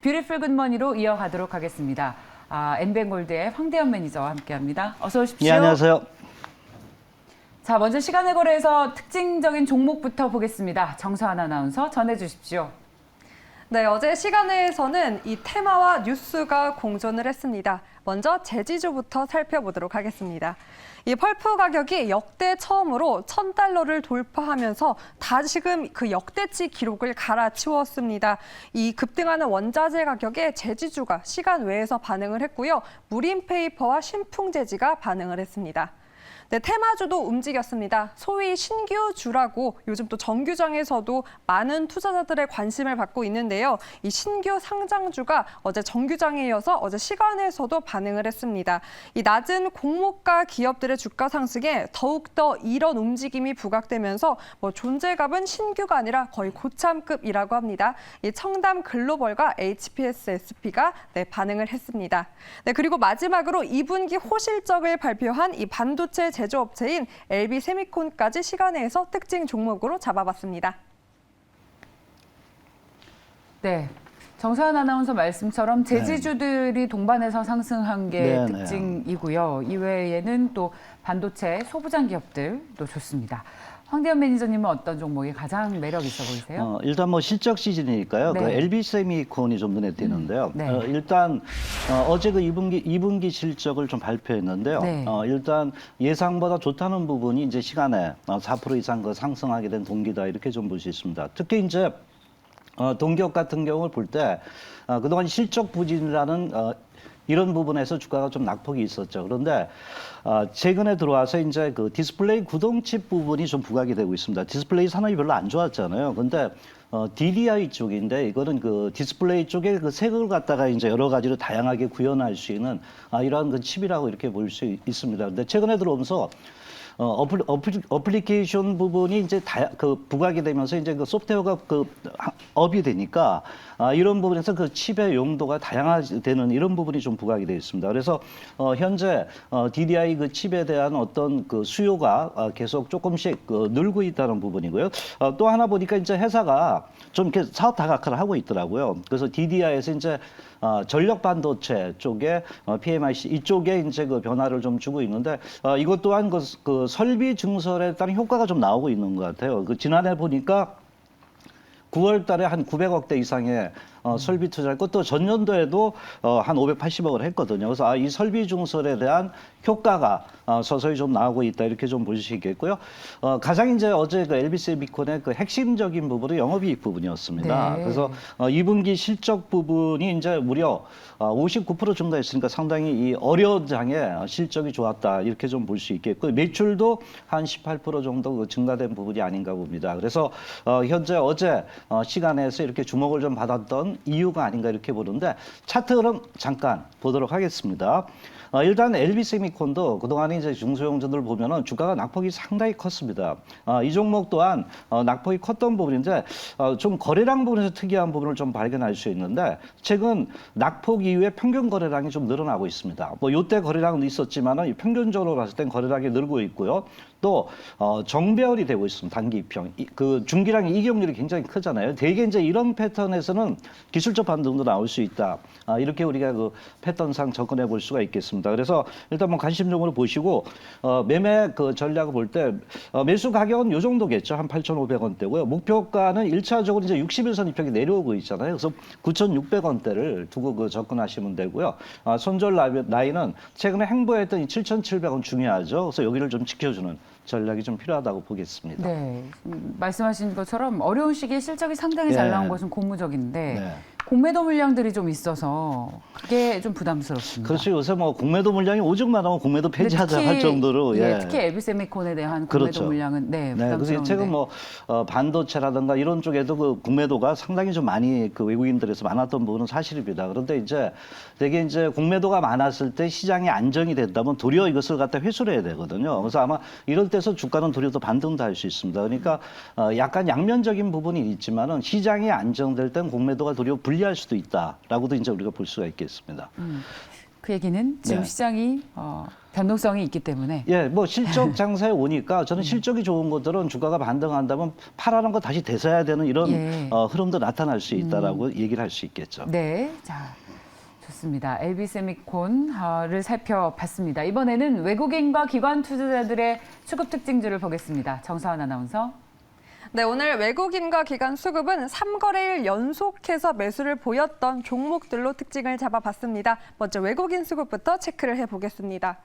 뷰티풀 굿머니로 이어가도록 하겠습니다. 엔뱅골드의 황대현 매니저와 함께합니다. 어서 오십시오. 네, 안녕하세요. 자, 먼저 시간의 거래에서 특징적인 종목부터 보겠습니다. 정서한 아나운서 전해주십시오. 네, 어제 시간회에서는 이 테마와 뉴스가 공존을 했습니다. 먼저 제지주부터 살펴보도록 하겠습니다. 이 펄프 가격이 역대 처음으로 $1,000를 돌파하면서 다시금 그 역대치 기록을 갈아치웠습니다. 이 급등하는 원자재 가격에 제지주가 시간 외에서 반응을 했고요. 무림페이퍼와 신풍재지가 반응을 했습니다. 네, 테마주도 움직였습니다. 소위 신규주라고 요즘 또 정규장에서도 많은 투자자들의 관심을 받고 있는데요. 이 신규 상장주가 어제 정규장에 이어서 어제 시간에서도 반응을 했습니다. 이 낮은 공모가 기업들의 주가 상승에 더욱더 이런 움직임이 부각되면서 존재감은 신규가 아니라 거의 고참급이라고 합니다. 이 청담 글로벌과 HPS SP가 반응을 했습니다. 네, 그리고 마지막으로 2분기 호실적을 발표한 이 반도체 제조업체인 LB세미콘까지 시간에서 특징 종목으로 잡아봤습니다. 네, 정서한 아나운서 말씀처럼 제지주들이 동반해서 상승한 게 특징이고요. 이외에는 또 반도체, 소부장 기업들도 좋습니다. 황대현 매니저님은 어떤 종목이 가장 매력 있어 보이세요? 일단 뭐 실적 시즌이니까요. 네. 그 LB세미콘이 좀 눈에 띄는데요. 네. 일단 어제 그 2분기 실적을 좀 발표했는데요. 네. 일단 예상보다 좋다는 부분이 이제 시간에 4% 이상 그 상승하게 된 동기다 이렇게 좀 볼 수 있습니다. 특히 이제 동기업 같은 경우를 볼 때 그동안 실적 부진이라는 이런 부분에서 주가가 좀 낙폭이 있었죠. 그런데 최근에 들어와서 이제 그 디스플레이 구동칩 부분이 좀 부각이 되고 있습니다. 디스플레이 산업이 별로 안 좋았잖아요. 근데 DDI 쪽인데 이거는 그 디스플레이 쪽에 그 색을 갖다가 이제 여러 가지로 다양하게 구현할 수 있는 이러한 그 칩이라고 이렇게 볼 수 있습니다. 근데 최근에 들어오면서 어플리케이션 부분이 이제 부각이 되면서 이제 그 소프트웨어가 업이 되니까 이런 부분에서 그 칩의 용도가 다양화되는 이런 부분이 좀 부각이 되어 있습니다. 그래서 현재 DDI 그 칩에 대한 어떤 그 수요가 계속 조금씩 늘고 있다는 부분이고요. 또 하나 보니까 이제 회사가 좀 이렇게 사업 다각화를 하고 있더라고요. 그래서 DDI에서 이제 전력 반도체 쪽에 PMIC 이쪽에 이제 그 변화를 좀 주고 있는데 이것 또한 그 설비 증설에 따른 효과가 좀 나오고 있는 것 같아요. 그 지난해 보니까 9월 달에 한 900억대 이상의 설비 투자를 했고 또 전년도에도 한 580억을 했거든요. 그래서 이 설비 증설에 대한 효과가 서서히 좀 나오고 있다 이렇게 좀 볼 수 있겠고요. 가장 이제 어제 그 LB세미콘의 그 핵심적인 부분은 영업이익 부분이었습니다. 네. 그래서 2분기 실적 부분이 이제 무려 59% 증가했으니까 상당히 이 어려운 장에 실적이 좋았다 이렇게 좀 볼 수 있겠고 매출도 한 18% 정도 증가된 부분이 아닌가 봅니다. 그래서 현재 어제 시간에서 이렇게 주목을 좀 받았던 이유가 아닌가 이렇게 보는데 차트 흐름 잠깐 보도록 하겠습니다. 일단 LB세미콘도 그동안에 이제 중소형주들 보면은 주가가 낙폭이 상당히 컸습니다. 이 종목 또한 낙폭이 컸던 부분인데 좀 거래량 부분에서 특이한 부분을 좀 발견할 수 있는데 최근 낙폭 이후에 평균 거래량이 좀 늘어나고 있습니다. 뭐 요때 거래량은 있었지만은 평균적으로 봤을 땐 거래량이 늘고 있고요. 또 정배열이 되고 있습니다. 단기 입형. 그 중기랑 이격률이 굉장히 크잖아요. 대개 이제 이런 패턴에서는 기술적 반등도 나올 수 있다. 이렇게 우리가 그 패턴상 접근해 볼 수가 있겠습니다. 그래서 일단 뭐 관심종으로 보시고 매매 그 전략을 볼 때 매수 가격은 요 정도겠죠. 한 8,500원대고요. 목표가는 1차적으로 이제 60일선 입형이 내려오고 있잖아요. 그래서 9,600원대를 두고 그 접근하시면 되고요. 손절 라인은 최근에 행보했던 이 7,700원 중요하죠. 그래서 여기를 좀 지켜주는 전략이 좀 필요하다고 보겠습니다. 네, 말씀하신 것처럼 어려운 시기에 실적이 상당히 잘 나온 것은 고무적인데 네. 공매도 물량들이 좀 있어서 그게 좀 부담스럽습니다. 그렇죠. 요새 뭐 공매도 물량이 오죽만 하면 공매도 폐지하자 할 정도로 특히 LB세미콘에 대한 공매도 그렇죠. 물량은 부담스러운데. 그래서 최근 뭐 반도체라든가 이런 쪽에도 그 공매도가 상당히 좀 많이 그 외국인들에서 많았던 부분은 사실입니다. 그런데 이제 되게 이제 공매도가 많았을 때 시장이 안정이 된다면 도리어 이것을 갖다 회수를 해야 되거든요. 그래서 아마 이럴 때서 주가는 도리어 더 반등도 할 수 있습니다. 그러니까 약간 양면적인 부분이 있지만은 시장이 안정될 땐 공매도가 도리어 불리할 수도 있다라고도 이제 우리가 볼 수가 있겠습니다. 그 얘기는 지금 네. 시장이 변동성이 있기 때문에 예, 뭐 실적 장사에 오니까 저는 실적이 좋은 것들은 주가가 반등한다면 팔아는 거 다시 되서야 되는 이런 예. 흐름도 나타날 수 있다라고 얘기를 할 수 있겠죠. 네, 자 좋습니다. LB세미콘을 살펴봤습니다. 이번에는 외국인과 기관 투자자들의 수급 특징들을 보겠습니다. 정사원 아나운서. 네, 오늘 외국인과 기관 수급은 3거래일 연속해서 매수를 보였던 종목들로 특징을 잡아봤습니다. 먼저 외국인 수급부터 체크를 해보겠습니다.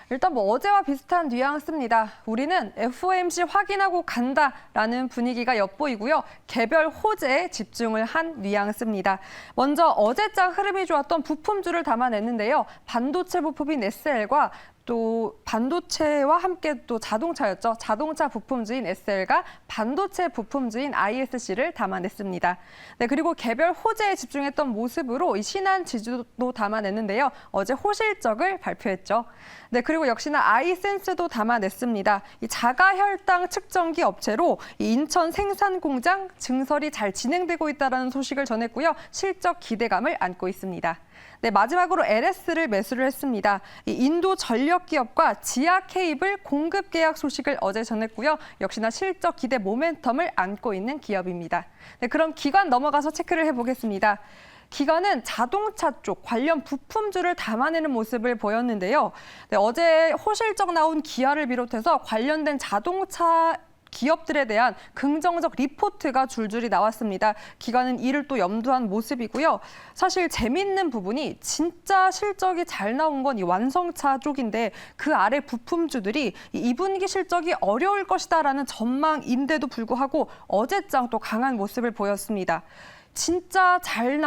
일단 뭐 어제와 비슷한 뉘앙스입니다. 우리는 FOMC 확인하고 간다라는 분위기가 엿보이고요. 개별 호재에 집중을 한 뉘앙스입니다. 먼저 어제장 흐름이 좋았던 부품주를 담아냈는데요. 반도체 부품인 SL과 또 반도체와 함께 또 자동차였죠. 자동차 부품주인 SL과 반도체 부품주인 ISC를 담아냈습니다. 네, 그리고 개별 호재에 집중했던 모습으로 이 신한 지주도 담아냈는데요. 어제 호실적을 발표했죠. 네, 그리고 역시나 아이센스도 담아냈습니다. 이 자가혈당 측정기 업체로 이 인천 생산 공장 증설이 잘 진행되고 있다는 소식을 전했고요. 실적 기대감을 안고 있습니다. 네, 마지막으로 LS를 매수를 했습니다. 이 인도 전력 기업과 지하 케이블 공급 계약 소식을 어제 전했고요. 역시나 실적 기대 모멘텀을 안고 있는 기업입니다. 네, 그럼 기관 넘어가서 체크를 해보겠습니다. 기관은 자동차 쪽 관련 부품주를 담아내는 모습을 보였는데요. 네, 어제 호실적 나온 기아를 비롯해서 관련된 자동차 기업들에 대한 긍정적 리포트가 줄줄이 나왔습니다. 기관은 이를 또 염두한 모습이고요. 사실 재미있는 부분이 진짜 실적이 잘 나온 건 이 완성차 쪽인데 그 아래 부품주들이 2분기 실적이 어려울 것이다라는 전망인데도 불구하고 어제장 또 강한 모습을 보였습니다. 진짜 잘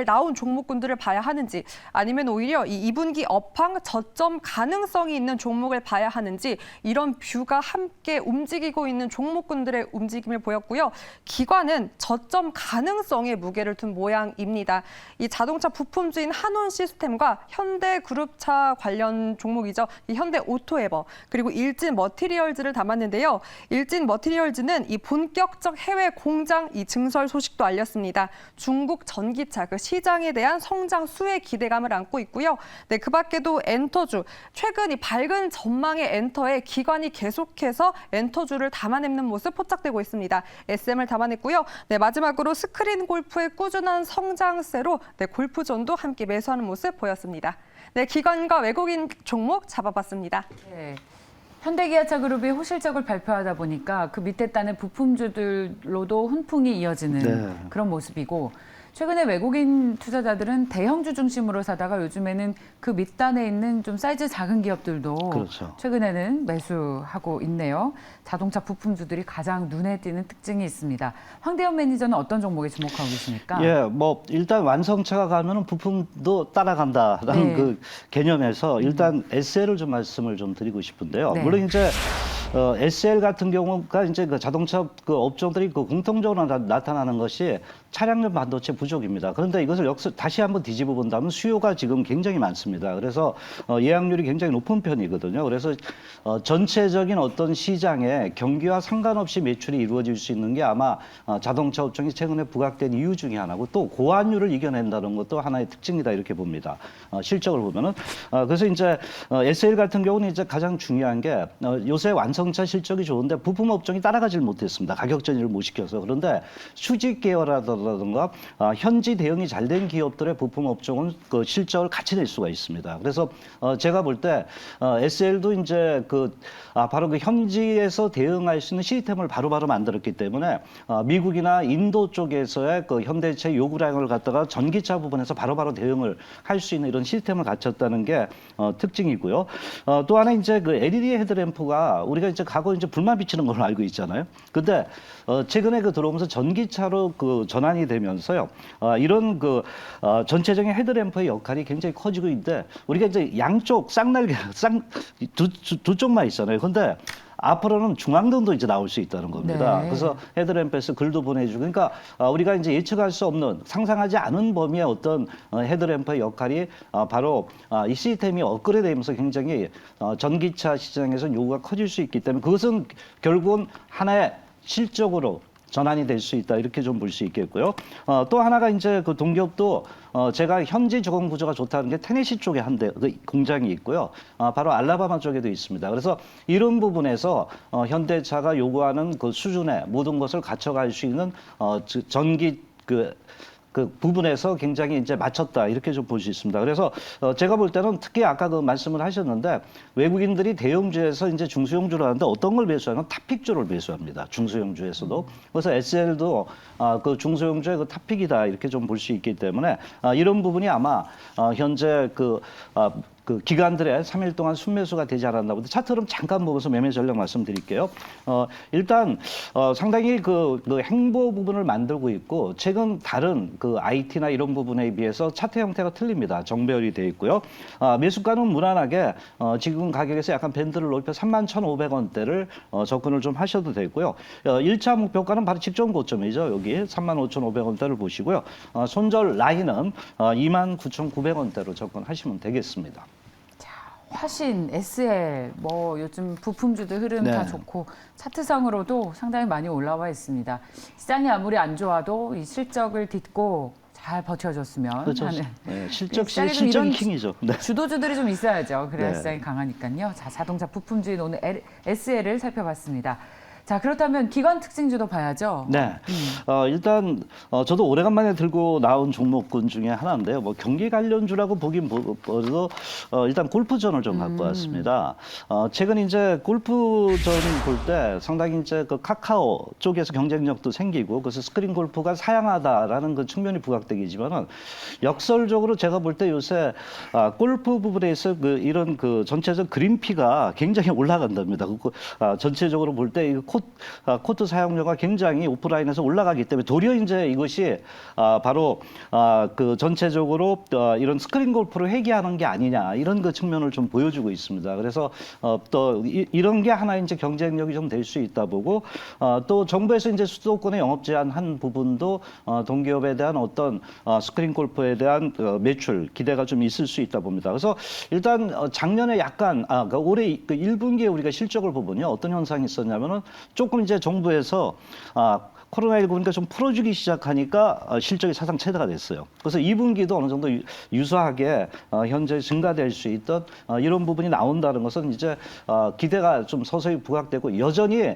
나온 종목군들을 봐야 하는지 아니면 오히려 이 2분기 업황 저점 가능성이 있는 종목을 봐야 하는지 이런 뷰가 함께 움직이고 있는 종목군들의 움직임을 보였고요. 기관은 저점 가능성에 무게를 둔 모양입니다. 이 자동차 부품주인 한온 시스템과 현대그룹차 관련 종목이죠. 이 현대오토에버 그리고 일진 머티리얼즈를 담았는데요. 일진 머티리얼즈는 이 본격적 해외 공장 이 증설 소식도 알렸습니다. 중국 전기차 그 시장에 대한 성장 수혜 기대감을 안고 있고요. 네, 그 밖에도 엔터주 최근 이 밝은 전망의 엔터에 기관이 계속해서 엔터주를 담아내는 모습 포착되고 있습니다. SM을 담아냈고요. 네, 마지막으로 스크린 골프의 꾸준한 성장세로 네, 골프존도 함께 매수하는 모습 보였습니다. 네, 기관과 외국인 종목 잡아봤습니다. 네. 현대기아차 그룹이 호실적을 발표하다 보니까 그 밑에 따는 부품주들로도 훈풍이 이어지는 네. 그런 모습이고 최근에 외국인 투자자들은 대형주 중심으로 사다가 요즘에는 그 밑단에 있는 좀 사이즈 작은 기업들도 그렇죠. 최근에는 매수하고 있네요. 자동차 부품주들이 가장 눈에 띄는 특징이 있습니다. 황대현 매니저는 어떤 종목에 주목하고 계십니까? 예, 뭐 일단 완성차가 가면은 부품도 따라간다라는 네. 그 개념에서 일단 SL을 좀 말씀을 좀 드리고 싶은데요. 네. 물론 이제 SL 같은 경우가 이제 그 자동차 그 업종들이 그 공통적으로 나타나는 것이 차량용 반도체 부족입니다. 그런데 이것을 다시 한번 뒤집어 본다면 수요가 지금 굉장히 많습니다. 그래서 예약률이 굉장히 높은 편이거든요. 그래서 전체적인 어떤 시장에 경기와 상관없이 매출이 이루어질 수 있는 게 아마 자동차 업종이 최근에 부각된 이유 중에 하나고 또 고환율을 이겨낸다는 것도 하나의 특징이다 이렇게 봅니다. 실적을 보면은 그래서 이제 SL 같은 경우는 이제 가장 중요한 게 요새 완성차 실적이 좋은데 부품 업종이 따라가질 못했습니다. 가격 전이를 못 시켜서. 그런데 수직 계열라든가 현지 대응이 잘 된 기업들의 부품 업종은 그 실적을 같이 낼 수가 있습니다. 그래서 제가 볼 때 SL도 이제 바로 그 현지에서 대응할 수 있는 시스템을 바로바로 만들었기 때문에 미국이나 인도 쪽에서의 그 현대차 요구량을 갖다가 전기차 부분에서 바로바로 대응을 할 수 있는 이런 시스템을 갖췄다는 게 특징이고요. 또 하나 이제 그 LED 헤드램프가 우리가 이제 과거 이제 불만 비치는 걸로 알고 있잖아요. 근데 최근에 들어오면서 전기차로 그 전환이 되면서요. 이런 전체적인 헤드램프의 역할이 굉장히 커지고 있는데 우리가 이제 양쪽 쌍날개 두 쪽만 있잖아요. 근데 앞으로는 중앙등도 이제 나올 수 있다는 겁니다. 네. 그래서 헤드램프에서 글도 보내주고, 그러니까 우리가 이제 예측할 수 없는, 상상하지 않은 범위의 어떤 헤드램프의 역할이 바로 이 시스템이 업그레이드되면서 굉장히 전기차 시장에서 요구가 커질 수 있기 때문에 그것은 결국은 하나의 실적으로 전환이 될 수 있다 이렇게 좀 볼 수 있겠고요. 또 하나가 이제 그 동기업도 제가 현지 적응 구조가 좋다는 게 테네시 쪽에 한 대 공장이 있고요. 바로 알라바마 쪽에도 있습니다. 그래서 이런 부분에서 현대차가 요구하는 그 수준의 모든 것을 갖춰갈 수 있는 전기 그 부분에서 굉장히 이제 맞췄다 이렇게 좀 볼 수 있습니다. 그래서 제가 볼 때는 특히 아까 그 말씀을 하셨는데 외국인들이 대형주에서 이제 중소형주를 하는데 어떤 걸 매수하면 탑픽주를 매수합니다. 중소형주에서도. 그래서 SL도 그 중소형주의 그 탑픽이다 이렇게 좀 볼 수 있기 때문에 이런 부분이 아마 현재 그 기관들의 3일 동안 순매수가 되지 않았나 보다. 차트를 잠깐 보면서 매매 전략 말씀드릴게요. 일단 상당히 그 행보 부분을 만들고 있고 최근 다른 그 IT나 이런 부분에 비해서 차트 형태가 틀립니다. 정배열이 돼 있고요. 매수가는 무난하게 지금 가격에서 약간 밴드를 높여 31,500원대를 접근을 좀 하셔도 되고요. 1차 목표가는 바로 직전 고점이죠. 여기 35,500원대를 보시고요. 손절 라인은 29,900원대로 접근하시면 되겠습니다. 화신, SL, 뭐 요즘 부품주들 흐름 다 네. 좋고 차트상으로도 상당히 많이 올라와 있습니다. 시장이 아무리 안 좋아도 이 실적을 딛고 잘 버텨줬으면 그렇죠. 하는. 네, 실적이 이런 킹이죠. 네. 주도주들이 좀 있어야죠. 그래야 네. 시장이 강하니까요. 자, 자동차 부품주인 오늘 SL을 살펴봤습니다. 자, 그렇다면 기관 특징주도 봐야죠. 네. 일단 저도 오래간만에 들고 나온 종목군 중에 하나인데요. 뭐 경기 관련주라고 보긴 보도 일단 골프전을 좀 갖고 왔습니다. 최근 이제 골프전 볼 때 상당히 이제 그 카카오 쪽에서 경쟁력도 생기고 그래서 스크린 골프가 사양하다라는 그 측면이 부각되기지만은 역설적으로 제가 볼 때 요새 골프 부분에 있어 그 이런 그 전체적 그린피가 굉장히 올라간답니다. 전체적으로 볼 때 코트 사용료가 굉장히 오프라인에서 올라가기 때문에 도리어 이제 이것이 바로 그 전체적으로 이런 스크린 골프를 회귀하는 게 아니냐 이런 그 측면을 좀 보여주고 있습니다. 그래서 또 이런 게 하나 이제 경쟁력이 좀 될 수 있다 보고 또 정부에서 이제 수도권에 영업 제한한 부분도 동기업에 대한 어떤 스크린 골프에 대한 매출 기대가 좀 있을 수 있다 봅니다. 그래서 일단 작년에 약간 그러니까 올해 그 1분기에 우리가 실적을 보면요 어떤 현상이 있었냐면은 조금 이제 정부에서 코로나19니까 좀 풀어주기 시작하니까 실적이 사상 최대가 됐어요. 그래서 2분기도 어느 정도 유사하게 현재 증가될 수 있던 이런 부분이 나온다는 것은 이제 기대가 좀 서서히 부각되고 여전히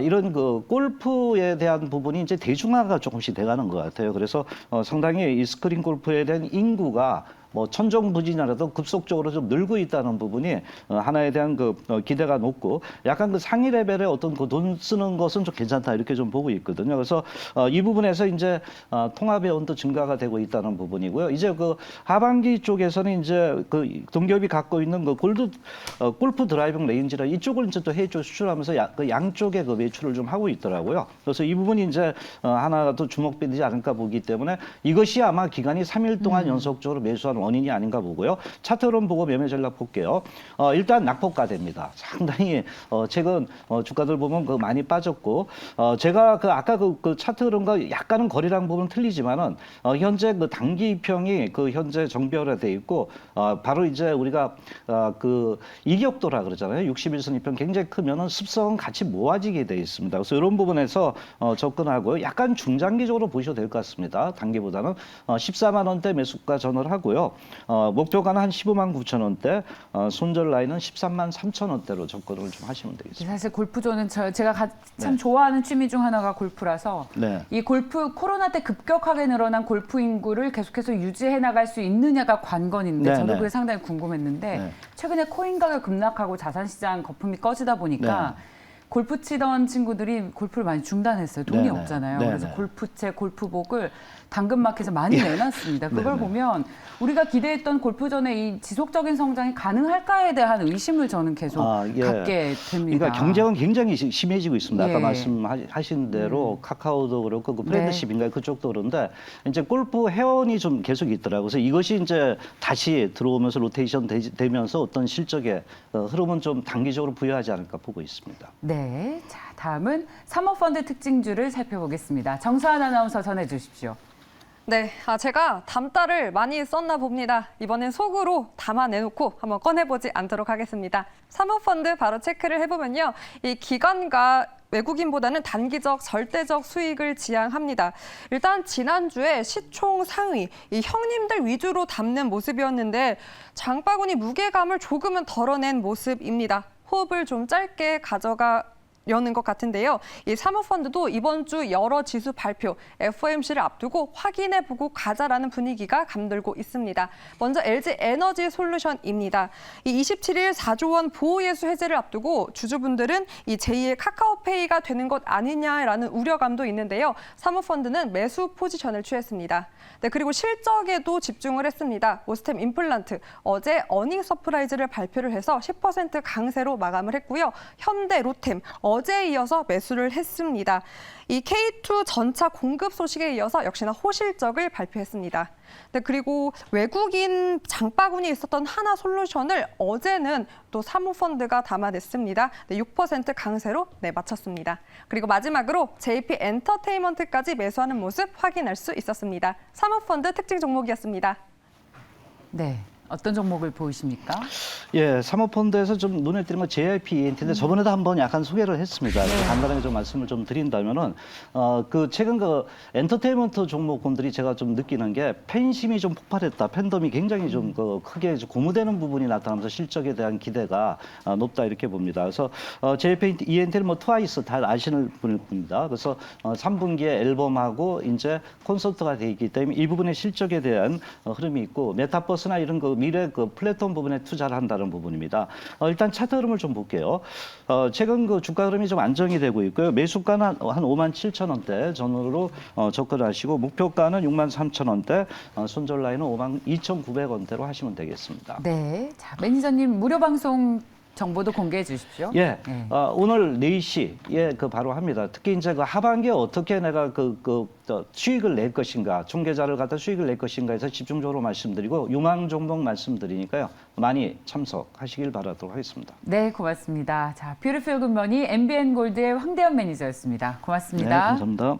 이런 그 골프에 대한 부분이 이제 대중화가 조금씩 돼가는 것 같아요. 그래서 상당히 이 스크린 골프에 대한 인구가 뭐 천정부진이라도 급속적으로 좀 늘고 있다는 부분이 하나에 대한 그 기대가 높고 약간 그 상위 레벨의 어떤 그 돈 쓰는 것은 좀 괜찮다 이렇게 좀 보고 있거든요. 그래서 이 부분에서 이제 통합회원도 증가가 되고 있다는 부분이고요. 이제 그 하반기 쪽에서는 이제 그 동기업이 갖고 있는 그 골프 드라이빙 레인지라 이쪽을 이제 또 해외 쪽 수출하면서 그 양쪽에 그 매출을 좀 하고 있더라고요. 그래서 이 부분이 이제 하나 더 주목되지 않을까 보기 때문에 이것이 아마 기간이 3일 동안 연속적으로 매수한 원인이 아닌가 보고요. 차트론 보고 매매 전략 볼게요. 일단 낙폭과대입니다. 상당히 최근 주가들 보면 그 많이 빠졌고 제가 그 아까 그 차트론과 약간은 거리랑 보면 틀리지만은 현재 그 단기 이평이 그 현재 정배열화돼 있고 바로 이제 우리가 그 이격도라 그러잖아요. 61선 이평 굉장히 크면은 습성은 같이 모아지게 돼 있습니다. 그래서 이런 부분에서 접근하고 약간 중장기적으로 보셔도 될 것 같습니다. 단기보다는 14만 원대 매수가 전월 하고요. 목표가는 한 15만 9천 원대, 손절 라인은 13만 3천 원대로 접근을 좀 하시면 되겠습니다. 사실 골프조는 제가 참 좋아하는 취미 중 하나가 골프라서 네. 이 골프 코로나 때 급격하게 늘어난 골프 인구를 계속해서 유지해 나갈 수 있느냐가 관건인데 네, 저도 네. 그게 상당히 궁금했는데 네. 최근에 코인 가격 급락하고 자산시장 거품이 꺼지다 보니까 골프 치던 친구들이 골프를 많이 중단했어요. 돈이 네네. 없잖아요. 네네. 그래서 골프채, 골프복을 당근마켓에 많이 내놨습니다. 그걸 네네. 보면 우리가 기대했던 골프전의 이 지속적인 성장이 가능할까에 대한 의심을 저는 계속 갖게 됩니다. 그러니까 경쟁은 굉장히 심해지고 있습니다. 아까 예. 말씀하신 대로 카카오도 그렇고 그 네. 프렌드십인가요? 그쪽도 그런데 이제 골프 회원이 좀 계속 있더라고요. 그래서 이것이 이제 다시 들어오면서 로테이션 되면서 어떤 실적의 흐름은 좀 단기적으로 부여하지 않을까 보고 있습니다. 네, 자 다음은 사모펀드 특징주를 살펴보겠습니다. 정서한 아나운서 전해주십시오. 네, 제가 담달을 많이 썼나 봅니다. 이번엔 속으로 담아내놓고 한번 꺼내보지 않도록 하겠습니다. 사모펀드 바로 체크를 해보면요. 이 기관과 외국인보다는 단기적, 절대적 수익을 지향합니다. 일단 지난주에 시총 상위, 이 형님들 위주로 담는 모습이었는데 장바구니 무게감을 조금은 덜어낸 모습입니다. 호흡을 좀 짧게 가져가려는 것 같은데요. 이 사모펀드도 이번 주 여러 지수 발표, FOMC를 앞두고 확인해보고 가자라는 분위기가 감돌고 있습니다. 먼저 LG 에너지 솔루션입니다. 이 27일 4조 원 보호예수 해제를 앞두고 주주분들은 이 제2의 카카오페이가 되는 것 아니냐라는 우려감도 있는데요. 사모펀드는 매수 포지션을 취했습니다. 네, 그리고 실적에도 집중을 했습니다. 오스템 임플란트 어제 어닝 서프라이즈를 발표를 해서 10% 강세로 마감을 했고요. 현대, 로템 어제에 이어서 매수를 했습니다. 이 K2 전차 공급 소식에 이어서 역시나 호실적을 발표했습니다. 네, 그리고 외국인 장바구니에 있었던 하나솔루션을 어제는 또 사모펀드가 담아냈습니다. 네, 6% 강세로 마쳤습니다. 그리고 마지막으로 JP 엔터테인먼트까지 매수하는 모습 확인할 수 있었습니다. 사모펀드 특징 종목이었습니다. 네. 어떤 종목을 보이십니까? 예, 사모펀드에서 좀 눈에 띄는 건 JYP ENT인데 저번에도 한번 약간 소개를 했습니다. 간단하게 좀 말씀을 좀 드린다면은 그 최근 그 엔터테인먼트 종목군들이 제가 좀 느끼는 게 팬심이 좀 폭발했다. 팬덤이 굉장히 좀 그 크게 고무되는 부분이 나타나면서 실적에 대한 기대가 높다 이렇게 봅니다. 그래서 JYP ENT는 뭐 트와이스 다 아시는 분일 겁니다. 그래서 3분기에 앨범하고 이제 콘서트가 돼 있기 때문에 이 부분의 실적에 대한 흐름이 있고 메타버스나 이런 그 미래 그 플랫폼 부분에 투자를 한다는 부분입니다. 일단 차트 흐름을 좀 볼게요. 최근 그 주가 흐름이 좀 안정이 되고 있고요. 매수가는 한 57,000원대 전후로 접근하시고 목표가는 63,000원대, 손절 라인은 52,900원대로 하시면 되겠습니다. 네. 자, 매니저님 무료 방송 정보도 공개해 주십시오. 예, 오늘 4시에 그 바로 합니다. 특히 이제 그 하반기에 어떻게 내가 수익을 낼 것인가, 총계좌를 갖다 수익을 낼 것인가 해서 집중적으로 말씀드리고 유망 종목 말씀드리니까요. 많이 참석하시길 바라도록 하겠습니다. 네, 고맙습니다. 자, 뷰티풀 굿머니 MBN 골드의 황대현 매니저였습니다. 고맙습니다. 네, 감사합니다.